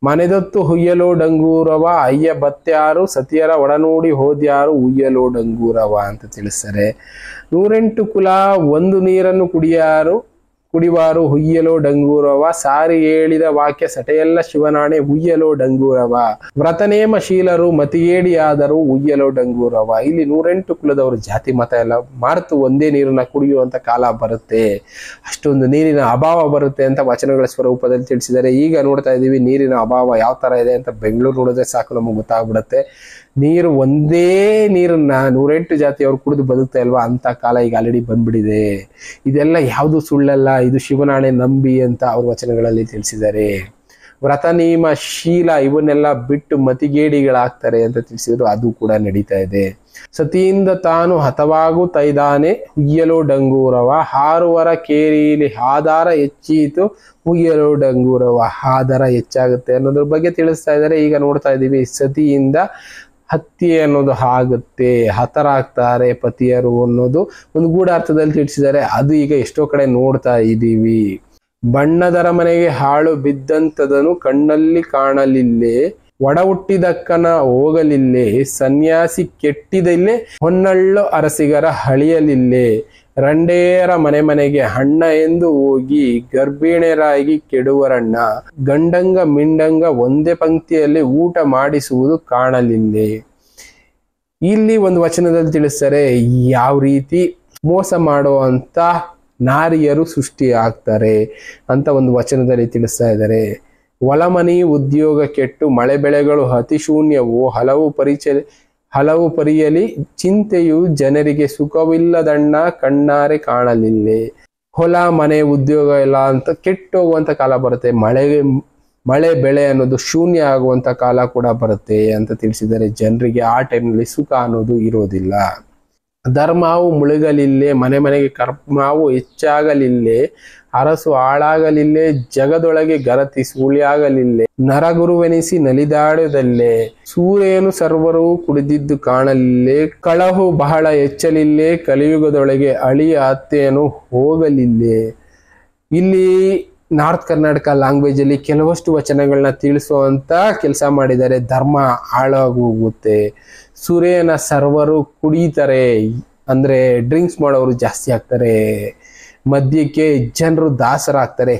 ಮನೆದೊತ್ತು ಹುಯ್ಯಲೋ ಡಂಗೂರವ ಅಯ್ಯ ಬತ್ಯಾರು ಸತಿಯರ ಒಡನೂಡಿ ಹೋದ್ಯಾರು ಉಯ್ಯಲೋ ಡಂಗೂರವ ಅಂತ ತಿಳಿಸ್ತಾರೆ. 108 ಕುಲ ಒಂದು ನೀರನ್ನು ಕುಡಿವಾರು ಹುಯ್ಯಲೋ ಡಂಗೂರವ ಸಾರಿ ಹೇಳಿದ ವಾಕ್ಯ ಸಟೆಯಲ್ಲ ಶಿವನಾಣೆ ಹುಯ್ಯಲೋ ಡಂಗೂರವ ವ್ರತನೇಮ ಶೀಲರು ಮತಿಗೇಡಿಯಾದರು ಉಯ್ಯಲೋ ಡಂಗೂರವ. ಇಲ್ಲಿ 108 ಕುಲದವರು ಜಾತಿ ಮತ ಎಲ್ಲ ಮಾರ್ತು ಒಂದೇ ನೀರನ್ನ ಕುಡಿಯುವಂತ ಕಾಲ ಬರುತ್ತೆ. ಅಷ್ಟೊಂದು ನೀರಿನ ಅಭಾವ ಬರುತ್ತೆ ಅಂತ ವಚನಗಳ ಸ್ವರೂಪದಲ್ಲಿ ತಿಳಿಸಿದ್ದಾರೆ. ಈಗ ನೋಡ್ತಾ ಇದೀವಿ ನೀರಿನ ಅಭಾವ ಯಾವ ತರ ಇದೆ ಅಂತ. ಬೆಂಗಳೂರು ನೋಡಿದ್ರೆ ಸಾಕು ನಮಗೆ ಗೊತ್ತಾಗ್ಬಿಡುತ್ತೆ. ನೀರು ಒಂದೇ ನೀರನ್ನ 108 ಜಾತಿಯವರು ಕುಡಿದು ಬದುಕ್ತಾ ಇಲ್ವಾ ಅಂತ ಕಾಲ ಈಗ ಆಲ್ರೆಡಿ ಬಂದ್ಬಿಟ್ಟಿದೆ. ಇದೆಲ್ಲ ಯಾವುದು ಸುಳ್ಳಲ್ಲ, ಇದು ಶಿವನಾಣೆ ನಂಬಿ ಅಂತ ಅವ್ರ ವಚನಗಳಲ್ಲಿ ತಿಳಿಸಿದ್ದಾರೆ. ವ್ರತ ನಿಯಮ ಶೀಲ ಇವನ್ನೆಲ್ಲ ಬಿಟ್ಟು ಮತಿಗೇಡಿಗಳಾಗ್ತಾರೆ ಅಂತ ತಿಳಿಸಿದ್ರು. ಅದು ಕೂಡ ನಡೀತಾ ಇದೆ. ಸತಿಯಿಂದ ತಾನು ಹತವಾಗುತ್ತೈದಾನೆ ಹುಯ್ಯಲೋ ಡಂಗೂರವ ಹಾರುವರ ಕೇರಿಲಿ ಆಧಾರ ಹೆಚ್ಚೀತು ಹುಯ್ಯಲೋ ಡಂಗೂರವ. ಆಧಾರ ಹೆಚ್ಚಾಗುತ್ತೆ ಅನ್ನೋದ್ರ ಬಗ್ಗೆ ತಿಳಿಸ್ತಾ ಇದ್ದಾರೆ. ಈಗ ನೋಡ್ತಾ ಇದ್ದೀವಿ ಸತಿಯಿಂದ ಹತ್ಯೆ ಅನ್ನೋದು ಆಗುತ್ತೆ, ಹತರಾಗ್ತಾರೆ ಪತಿಯರು ಅನ್ನೋದು ಒಂದು ಗೂಢಾರ್ಥದಲ್ಲಿ ತಿಳಿಸಿದ್ದಾರೆ. ಅದು ಈಗ ಎಷ್ಟೋ ಕಡೆ ನೋಡ್ತಾ ಇದ್ದೀವಿ. ಬಣ್ಣದರ ಮನೆಗೆ ಹಾಳು ಬಿದ್ದಂತದನು ಕಣ್ಣಲ್ಲಿ ಕಾಣಲಿಲ್ಲೇ ಒಡ ಹುಟ್ಟಿದಕ್ಕನ ಹೋಗಲಿಲ್ಲೇ ಸನ್ಯಾಸಿ ಕೆಟ್ಟಿದಲ್ಲೇ ಹೊನ್ನಳ್ಳು ಅರಸಿಗರ ಹಳಿಯಲಿಲ್ಲೇ ರಂಡೇರ ಮನೆಗೆ ಹಣ್ಣ ಎಂದು ಹೋಗಿ ಗರ್ಭಿಣಿಯರಾಗಿ ಕೆಡುವರಣ್ಣ ಗಂಡಂಗ ಮಿಂಡಂಗ ಒಂದೇ ಪಂಕ್ತಿಯಲ್ಲಿ ಊಟ ಮಾಡಿಸುವುದು ಕಾಣಲಿಲ್ಲೇ. ಇಲ್ಲಿ ಒಂದು ವಚನದಲ್ಲಿ ತಿಳಿಸ್ತಾರೆ ಯಾವ ರೀತಿ ಮೋಸ ಮಾಡುವಂತ ನಾರಿಯರು ಸೃಷ್ಟಿ ಆಗ್ತಾರೆ ಅಂತ ಒಂದು ವಚನದಲ್ಲಿ ತಿಳಿಸ್ತಾ ಇದ್ದಾರೆ. ಹೊಲಮನಿ ಉದ್ಯೋಗ ಕೆಟ್ಟು ಮಳೆ ಬೆಳೆಗಳು ಅತಿಶೂನ್ಯವು ಹಲವು ಪರಿಯಲಿ ಚಿಂತೆಯು ಜನರಿಗೆ ಸುಖವಿಲ್ಲದಣ್ಣ ಕಣ್ಣಾರೆ ಕಾಣಲಿಲ್ಲೇ. ಹೊಲ ಮನೆ ಉದ್ಯೋಗ ಎಲ್ಲ ಅಂತ ಕೆಟ್ಟೋಗುವಂತ ಕಾಲ ಬರುತ್ತೆ. ಮಳೆ ಬೆಳೆ ಅನ್ನೋದು ಶೂನ್ಯ ಆಗುವಂತ ಕಾಲ ಕೂಡ ಬರುತ್ತೆ ಅಂತ ತಿಳಿಸಿದರೆ ಜನರಿಗೆ ಆ ಟೈಮ್ನಲ್ಲಿ ಸುಖ ಅನ್ನೋದು ಇರೋದಿಲ್ಲ. ಧರ್ಮವು ಮುಳುಗಲಿಲ್ಲೇ ಮನೆಗೆ ಕರ್ಮವು ಹೆಚ್ಚಾಗಲಿಲ್ಲೇ ಅರಸು ಹಾಳಾಗಲಿಲ್ಲೇ ಜಗದೊಳಗೆ ಗರತಿ ಸುಳಿಯಾಗಲಿಲ್ಲೇ ನರಗುರುವೆನಿಸಿ ನಲಿದಾಡದಲ್ಲೇ ಸೂರ್ಯನು ಸರ್ವರು ಕುಡಿದಿದ್ದು ಕಾಣಲಿಲ್ಲೇ ಕಳಹು ಬಹಳ ಹೆಚ್ಚಲಿಲ್ಲೇ ಕಲಿಯುಗದೊಳಗೆ ಅಳಿಯ ಹತ್ಯೆಯನ್ನು ಹೋಗಲಿಲ್ಲೇ. ಇಲ್ಲಿ ನಾರ್ತ್ ಕರ್ನಾಟಕ ಲ್ಯಾಂಗ್ವೇಜ್ ಅಲ್ಲಿ ಕೆಲವಷ್ಟು ವಚನಗಳನ್ನ ತಿಳಿಸುವಂತ ಕೆಲಸ ಮಾಡಿದ್ದಾರೆ. ಧರ್ಮ ಹಾಳಾಗೋಗುತ್ತೆ, ಸೂರ್ಯನ ಸರ್ವರು ಕುಡಿತಾರೆ ಅಂದ್ರೆ ಡ್ರಿಂಕ್ಸ್ ಮಾಡೋರು ಜಾಸ್ತಿ ಆಗ್ತಾರೆ, ಮದ್ಯಕ್ಕೆ ಜನರು ದಾಸರಾಗ್ತಾರೆ,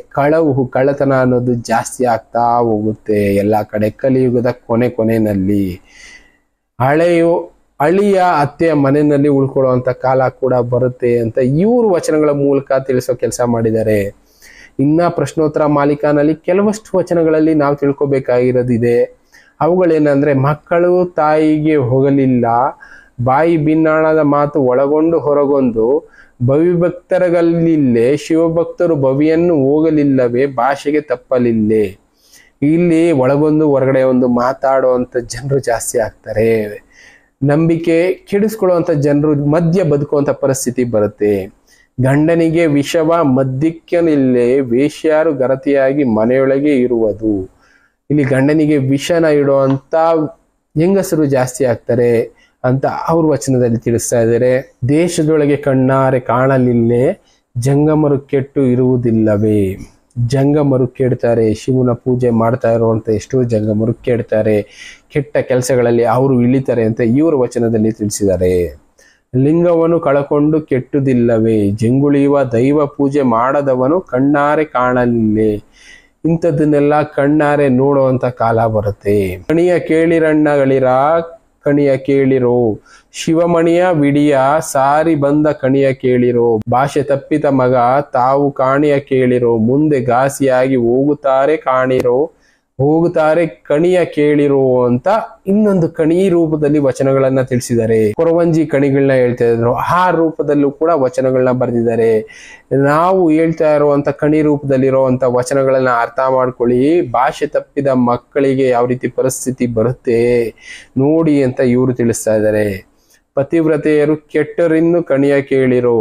ಕಳ್ಳತನ ಅನ್ನೋದು ಜಾಸ್ತಿ ಆಗ್ತಾ ಹೋಗುತ್ತೆ ಎಲ್ಲಾ ಕಡೆ ಕಲಿಯುಗದ ಕೊನೆಯಲ್ಲಿ. ಅಳಿಯ ಅತ್ತೆಯ ಮನೆಯಲ್ಲಿ ಉಳ್ಕೊಳ್ಳುವಂತ ಕಾಲ ಕೂಡ ಬರುತ್ತೆ ಅಂತ ಇವರು ವಚನಗಳ ಮೂಲಕ ತಿಳಿಸೋ ಕೆಲಸ ಮಾಡಿದ್ದಾರೆ. ಇನ್ನ ಪ್ರಶ್ನೋತ್ತರ ಮಾಲಿಕಾನಲ್ಲಿ ಕೆಲವಷ್ಟು ವಚನಗಳಲ್ಲಿ ನಾವು ತಿಳ್ಕೊಬೇಕಾಗಿರೋದಿದೆ. ಅವುಗಳೇನಂದ್ರೆ ಮಕ್ಕಳು ತಾಯಿಗೆ ಹೋಗಲಿಲ್ಲ, ಬಾಯಿ ಭಿನ್ನಾಣದ ಮಾತು ಒಳಗೊಂಡು ಹೊರಗೊಂದು ಭವಿಭಕ್ತರಗಲ್ಲಿಲ್ಲೇ ಶಿವಭಕ್ತರು ಭವಿಯನ್ನು ಹೋಗಲಿಲ್ಲವೇ ಭಾಷೆಗೆ ತಪ್ಪಲಿಲ್ಲೇ. ಇಲ್ಲಿ ಒಳಗೊಂದು ಹೊರಗಡೆ ಒಂದು ಮಾತಾಡುವಂತ ಜನರು ಜಾಸ್ತಿ ಆಗ್ತಾರೆ. ನಂಬಿಕೆ ಕೆಡಿಸ್ಕೊಳ್ಳುವಂತ ಜನರು ಮಧ್ಯ ಬದುಕುವಂತ ಪರಿಸ್ಥಿತಿ ಬರುತ್ತೆ. ಗಂಡನಿಗೆ ವಿಷವ ಮದ್ಯಕ್ಕನಿಲ್ಲೇ ವೇಶ್ಯಾರು ಗರತಿಯಾಗಿ ಮನೆಯೊಳಗೆ ಇರುವುದು. ಇಲ್ಲಿ ಗಂಡನಿಗೆ ವಿಷನ ಇಡುವಂತ ಹೆಂಗಸರು ಜಾಸ್ತಿ ಆಗ್ತಾರೆ ಅಂತ ಅವ್ರ ವಚನದಲ್ಲಿ ತಿಳಿಸ್ತಾ ಇದ್ದಾರೆ. ದೇಶದೊಳಗೆ ಕಣ್ಣಾರೆ ಕಾಣಲಿಲ್ಲೇ ಜಂಗಮರು ಕೆಟ್ಟು ಇರುವುದಿಲ್ಲವೇ. ಜಂಗಮರು ಕೆಡ್ತಾರೆ, ಶಿವನ ಪೂಜೆ ಮಾಡ್ತಾ ಇರುವಂತ ಎಷ್ಟೋ ಜಂಗಮರು ಕೆಡ್ತಾರೆ, ಕೆಟ್ಟ ಕೆಲಸಗಳಲ್ಲಿ ಅವರು ಇಳಿತಾರೆ ಅಂತ ಇವ್ರ ವಚನದಲ್ಲಿ ತಿಳಿಸಿದ್ದಾರೆ. ಲಿಂಗವನ್ನು ಕಳಕೊಂಡು ಕೆಟ್ಟುದಿಲ್ಲವೇ, ಜಂಗುಳಿಯುವ ದೈವ ಪೂಜೆ ಮಾಡದವನು ಕಣ್ಣಾರೆ ಕಾಣಲಿಲ್ಲೇ. ಇಂಥದ್ದನ್ನೆಲ್ಲ ಕಣ್ಣಾರೆ ನೋಡುವಂತ ಕಾಲ ಬರುತ್ತೆ. ಕಣಿಯ ಕೇಳಿರಣ್ಣಗಳಿರ ಕಣಿಯ ಕೇಳಿರೋ, ಶಿವಮಣಿಯ ವಿಡಿಯ ಸಾರಿ ಬಂದ ಕಣಿಯ ಕೇಳಿರೋ, ಭಾಷೆ ತಪ್ಪಿತ ಮಗ ತಾವು ಕಾಣಿಯ ಕೇಳಿರೋ, ಮುಂದೆ ಘಾಸಿಯಾಗಿ ಹೋಗುತ್ತಾರೆ ಕಣಿಯ ಕೇಳಿರೋ ಅಂತ ಇನ್ನೊಂದು ಕಣಿ ರೂಪದಲ್ಲಿ ವಚನಗಳನ್ನ ತಿಳಿಸಿದ್ದಾರೆ. ಕೊರವಂಜಿ ಕಣಿಗಳನ್ನ ಹೇಳ್ತಾ ಇದ್ರು, ಆ ರೂಪದಲ್ಲೂ ಕೂಡ ವಚನಗಳನ್ನ ಬರೆದಿದ್ದಾರೆ. ನಾವು ಹೇಳ್ತಾ ಇರುವಂತ ಕಣಿ ರೂಪದಲ್ಲಿರುವಂತ ವಚನಗಳನ್ನ ಅರ್ಥ ಮಾಡ್ಕೊಳ್ಳಿ. ಭಾಷೆ ತಪ್ಪಿದ ಮಕ್ಕಳಿಗೆ ಯಾವ ರೀತಿ ಪರಿಸ್ಥಿತಿ ಬರುತ್ತೆ ನೋಡಿ ಅಂತ ಇವರು ತಿಳಿಸ್ತಾ ಇದ್ದಾರೆ. ಪತಿವ್ರತೆಯರು ಕೆಟ್ಟರಿನ್ನು ಕಣಿಯ ಕೇಳಿರೋ,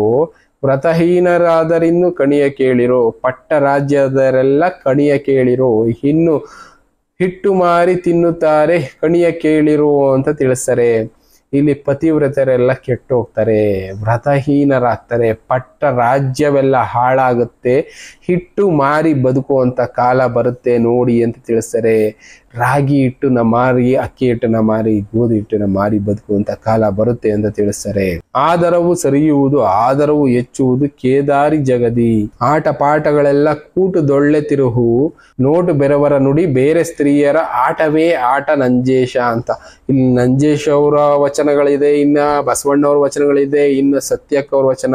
ವ್ರತಹೀನರಾದರಿನ್ನು ಕಣಿಯ ಕೇಳಿರೋ, ಪಟ್ಟ ರಾಜ್ಯದರೆಲ್ಲ ಕಣಿಯ ಕೇಳಿರೋ, ಇನ್ನು ಹಿಟ್ಟು ಮಾರಿ ತಿನ್ನುತ್ತಾರೆ ಕಣಿಯ ಕೇಳಿರೋ ಅಂತ ತಿಳಿಸ್ತಾರೆ. ಇಲ್ಲಿ ಪತಿವ್ರತರೆಲ್ಲ ಕೆಟ್ಟು ಹೋಗ್ತಾರೆ, ವ್ರತಹೀನರಾಗ್ತಾರೆ, ಪಟ್ಟ ರಾಜ್ಯವೆಲ್ಲ ಹಾಳಾಗುತ್ತೆ, ಹಿಟ್ಟು ಮಾರಿ ಬದುಕುವಂತ ಕಾಲ ಬರುತ್ತೆ ನೋಡಿ ಅಂತ ತಿಳಿಸ್ತಾರೆ. ರಾಗಿ ಹಿಟ್ಟನ್ನ ಮಾರಿ, ಅಕ್ಕಿ ಹಿಟ್ಟನ್ನ ಮಾರಿ, ಗೋಧಿ ಹಿಟ್ಟನ್ನ ಮಾರಿ ಬದುಕುವಂತ ಕಾಲ ಬರುತ್ತೆ ಅಂತ ತಿಳಿಸ್ತಾರೆ. ಆದರವು ಸರಿಯುವುದು, ಆದರವು ಹೆಚ್ಚುವುದು ಕೇದಾರಿ ಜಗದಿ. ಆಟ ಪಾಠಗಳೆಲ್ಲ ಕೂಟುದೊಳ್ಳೆ ತಿರುಹು, ನೋಟು ಬೆರವರ ನುಡಿ ಬೇರೆ ಸ್ತ್ರೀಯರ ಆಟವೇ ಆಟ ನಂಜೇಶ ಅಂತ. ಇಲ್ಲಿ ನಂಜೇಶ್ ಅವರ ವಚನಗಳಿದೆ, ಇನ್ನ ಬಸವಣ್ಣವ್ರ ವಚನಗಳಿದೆ, ಇನ್ನು ಸತ್ಯಕ್ಕ ಅವ್ರ ವಚನ,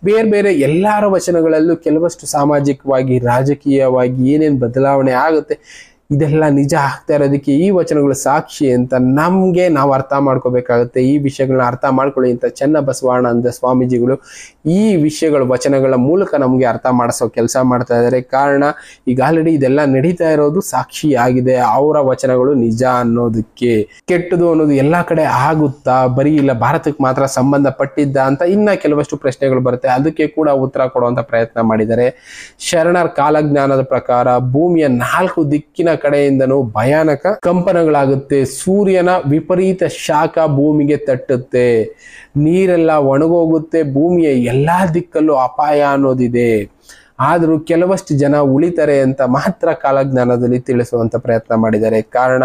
ಬೇರೆ ಬೇರೆ ಎಲ್ಲಾರ ವಚನಗಳಲ್ಲೂ ಕೆಲವಷ್ಟು ಸಾಮಾಜಿಕವಾಗಿ ರಾಜಕೀಯವಾಗಿ ಏನೇನು ಬದಲಾವಣೆ ಆಗುತ್ತೆ ಇದೆಲ್ಲ ನಿಜ ಆಗ್ತಾ ಇರೋದಕ್ಕೆ ಈ ವಚನಗಳು ಸಾಕ್ಷಿ ಅಂತ ನಾವು ಅರ್ಥ ಮಾಡ್ಕೋಬೇಕಾಗುತ್ತೆ. ಈ ವಿಷಯಗಳನ್ನ ಅರ್ಥ ಮಾಡ್ಕೊಳ್ಳಿ ಅಂತ ಚನ್ನಬಸವಾನಂದ ಸ್ವಾಮೀಜಿಗಳು ಈ ವಿಷಯಗಳ ವಚನಗಳ ಮೂಲಕ ನಮಗೆ ಅರ್ಥ ಮಾಡಿಸೋ ಕೆಲಸ ಮಾಡ್ತಾ ಇದ್ದಾರೆ. ಕಾರಣ ಈಗ ಆಲ್ರೆಡಿ ಇದೆಲ್ಲ ನಡೀತಾ ಇರೋದು ಸಾಕ್ಷಿ ಆಗಿದೆ, ಅವರ ವಚನಗಳು ನಿಜ ಅನ್ನೋದಕ್ಕೆ. ಕೆಟ್ಟದು ಅನ್ನೋದು ಎಲ್ಲಾ ಕಡೆ ಆಗುತ್ತಾ, ಬರೀ ಇಲ್ಲ ಭಾರತಕ್ಕೆ ಮಾತ್ರ ಸಂಬಂಧಪಟ್ಟಿದ್ದ ಅಂತ ಇನ್ನ ಕೆಲವಷ್ಟು ಪ್ರಶ್ನೆಗಳು ಬರುತ್ತೆ. ಅದಕ್ಕೆ ಕೂಡ ಉತ್ತರ ಕೊಡುವಂತ ಪ್ರಯತ್ನ ಮಾಡಿದ್ದಾರೆ. ಶರಣರ ಕಾಲಜ್ಞಾನದ ಪ್ರಕಾರ ಭೂಮಿಯ 4 ದಿಕ್ಕಿನ ಕಡೆಯಿಂದನೂ ಭಯಾನಕ ಕಂಪನಗಳಾಗುತ್ತೆ. ಸೂರ್ಯನ ವಿಪರೀತ ಶಾಖ ಭೂಮಿಗೆ ತಟ್ಟುತ್ತೆ, ನೀರೆಲ್ಲ ಒಣಗೋಗುತ್ತೆ, ಭೂಮಿಯ ಎಲ್ಲಾ ದಿಕ್ಕಲ್ಲೂ ಅಪಾಯ ಅನ್ನೋದಿದೆ. ಆದ್ರೂ ಕೆಲವಷ್ಟು ಜನ ಉಳಿತಾರೆ ಅಂತ ಮಾತ್ರ ಕಾಲಜ್ಞಾನದಲ್ಲಿ ತಿಳಿಸುವಂತ ಪ್ರಯತ್ನ ಮಾಡಿದ್ದಾರೆ. ಕಾರಣ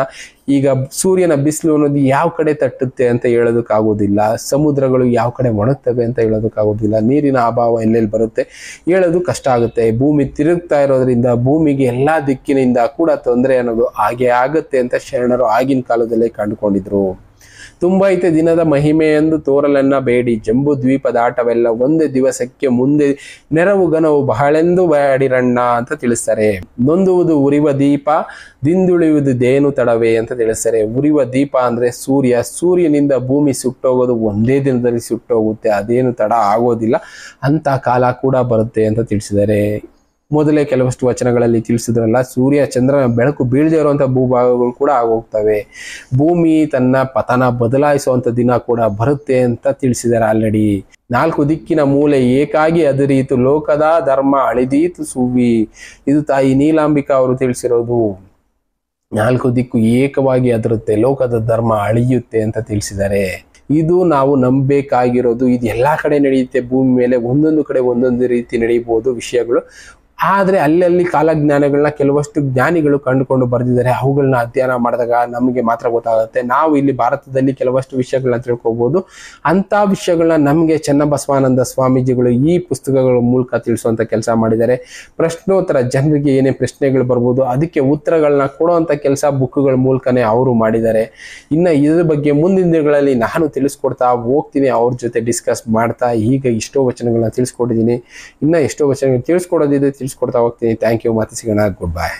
ಈಗ ಸೂರ್ಯನ ಬಿಸಿಲು ಅನ್ನೋದು ಯಾವ ಕಡೆ ತಟ್ಟುತ್ತೆ ಅಂತ ಹೇಳೋದಕ್ಕಾಗೋದಿಲ್ಲ, ಸಮುದ್ರಗಳು ಯಾವ ಕಡೆ ಒಣಗ್ತವೆ ಅಂತ ಹೇಳೋದಕ್ಕಾಗೋದಿಲ್ಲ, ನೀರಿನ ಅಭಾವ ಎಲ್ಲೆಲ್ಲಿ ಬರುತ್ತೆ ಹೇಳೋದು ಕಷ್ಟ ಆಗುತ್ತೆ. ಭೂಮಿ ತಿರುಗ್ತಾ ಇರೋದ್ರಿಂದ ಭೂಮಿಗೆ ಎಲ್ಲಾ ದಿಕ್ಕಿನಿಂದ ಕೂಡ ತೊಂದರೆ ಅನ್ನೋದು ಹಾಗೆ ಆಗುತ್ತೆ ಅಂತ ಶರಣರು ಆಗಿನ ಕಾಲದಲ್ಲೇ ಕಂಡುಕೊಂಡಿದ್ರು. ತುಂಬೈತೆ ದಿನದ ಮಹಿಮೆ ಎಂದು ತೋರಲನ್ನ ಬೇಡಿ, ಜಂಬೂ ದ್ವೀಪದ ಆಟವೆಲ್ಲ ಒಂದೇ ದಿವಸಕ್ಕೆ ಮುಂದೆ ನೆರವು ಗನವು ಬಹಳೆಂದು ಬೇಡಿರಣ್ಣ ಅಂತ ತಿಳಿಸ್ತಾರೆ. ನೊಂದುವುದು ಉರಿವ ದೀಪ, ದಿಂದುಳಿಯುವುದು ದೇನು ತಡವೇ ಅಂತ ತಿಳಿಸ್ತಾರೆ. ಉರಿವ ದೀಪ ಅಂದ್ರೆ ಸೂರ್ಯನಿಂದ ಭೂಮಿ ಸುಟ್ಟೋಗೋದು ಒಂದೇ ದಿನದಲ್ಲಿ ಸುಟ್ಟೋಗುತ್ತೆ, ಅದೇನು ತಡ ಆಗೋದಿಲ್ಲ, ಅಂತ ಕಾಲ ಕೂಡ ಬರುತ್ತೆ ಅಂತ ತಿಳಿಸಿದ್ದಾರೆ. ಮೊದಲೇ ಕೆಲವಷ್ಟು ವಚನಗಳಲ್ಲಿ ತಿಳಿಸಿದ್ರಲ್ಲ, ಸೂರ್ಯ ಚಂದ್ರನ ಬೆಳಕು ಬೀಳದೇ ಇರುವಂತ ಭೂಭಾಗಗಳು ಕೂಡ ಆಗೋಗ್ತವೆ, ಭೂಮಿ ತನ್ನ ಪತನ ಬದಲಾಯಿಸುವಂತ ದಿನ ಕೂಡ ಬರುತ್ತೆ ಅಂತ ತಿಳಿಸಿದ್ದಾರೆ ಆಲ್ರೆಡಿ. 4 ದಿಕ್ಕಿನ ಮೂಲೆ ಏಕಾಗಿ ಅದರೀತು, ಲೋಕದ ಧರ್ಮ ಅಳಿದೀತು ಸುವಿ. ಇದು ತಾಯಿ ನೀಲಾಂಬಿಕಾ ಅವರು ತಿಳಿಸಿರೋದು. 4 ದಿಕ್ಕು ಏಕವಾಗಿ ಅದರುತ್ತೆ, ಲೋಕದ ಧರ್ಮ ಅಳಿಯುತ್ತೆ ಅಂತ ತಿಳಿಸಿದ್ದಾರೆ. ಇದು ನಾವು ನಂಬಬೇಕಾಗಿರೋದು. ಇದು ಎಲ್ಲಾ ಕಡೆ ನಡೆಯುತ್ತೆ ಭೂಮಿ ಮೇಲೆ, ಒಂದೊಂದು ಕಡೆ ಒಂದೊಂದು ರೀತಿ ನಡೆಯಬಹುದು ವಿಷಯಗಳು. ಆದ್ರೆ ಅಲ್ಲಲ್ಲಿ ಕಾಲಜ್ಞಾನಗಳನ್ನ ಕೆಲವಷ್ಟು ಜ್ಞಾನಿಗಳು ಕಂಡುಕೊಂಡು ಬರೆದಿದ್ದಾರೆ. ಅವುಗಳನ್ನ ಅಧ್ಯಯನ ಮಾಡಿದಾಗ ನಮಗೆ ಮಾತ್ರ ಗೊತ್ತಾಗುತ್ತೆ. ನಾವು ಇಲ್ಲಿ ಭಾರತದಲ್ಲಿ ಕೆಲವಷ್ಟು ವಿಷಯಗಳನ್ನ ತಿಳ್ಕೊಬಹುದು. ಅಂತ ವಿಷಯಗಳನ್ನ ನಮಗೆ ಚನ್ನಬಸವಾನಂದ ಸ್ವಾಮೀಜಿಗಳು ಈ ಪುಸ್ತಕಗಳ ಮೂಲಕ ತಿಳಿಸುವಂತ ಕೆಲಸ ಮಾಡಿದ್ದಾರೆ. ಪ್ರಶ್ನೋತ್ತರ, ಜನರಿಗೆ ಏನೇ ಪ್ರಶ್ನೆಗಳು ಬರ್ಬೋದು ಅದಕ್ಕೆ ಉತ್ತರಗಳನ್ನ ಕೊಡುವಂತ ಕೆಲಸ ಬುಕ್ಗಳ ಮೂಲಕನೇ ಅವರು ಮಾಡಿದ್ದಾರೆ. ಇನ್ನು ಇದ್ರ ಬಗ್ಗೆ ಮುಂದಿನ ದಿನಗಳಲ್ಲಿ ನಾನು ತಿಳಿಸ್ಕೊಡ್ತಾ ಹೋಗ್ತೀನಿ, ಅವ್ರ ಜೊತೆ ಡಿಸ್ಕಸ್ ಮಾಡ್ತಾ. ಈಗ ಎಷ್ಟೋ ವಚನಗಳನ್ನ ತಿಳಿಸ್ಕೊಟ್ಟಿದ್ದೀನಿ, ಇನ್ನ ಎಷ್ಟೋ ವಚನಗಳು ತಿಳಿಸ್ಕೊಡೋದಿದೆ, ತಿಳಿಸ್ಕೊಡ್ತಾ ಹೋಗ್ತೀನಿ. ಥ್ಯಾಂಕ್ ಯು, ಮತ್ತೆ ಸಿಗೋಣ, ಗುಡ್ ಬೈ.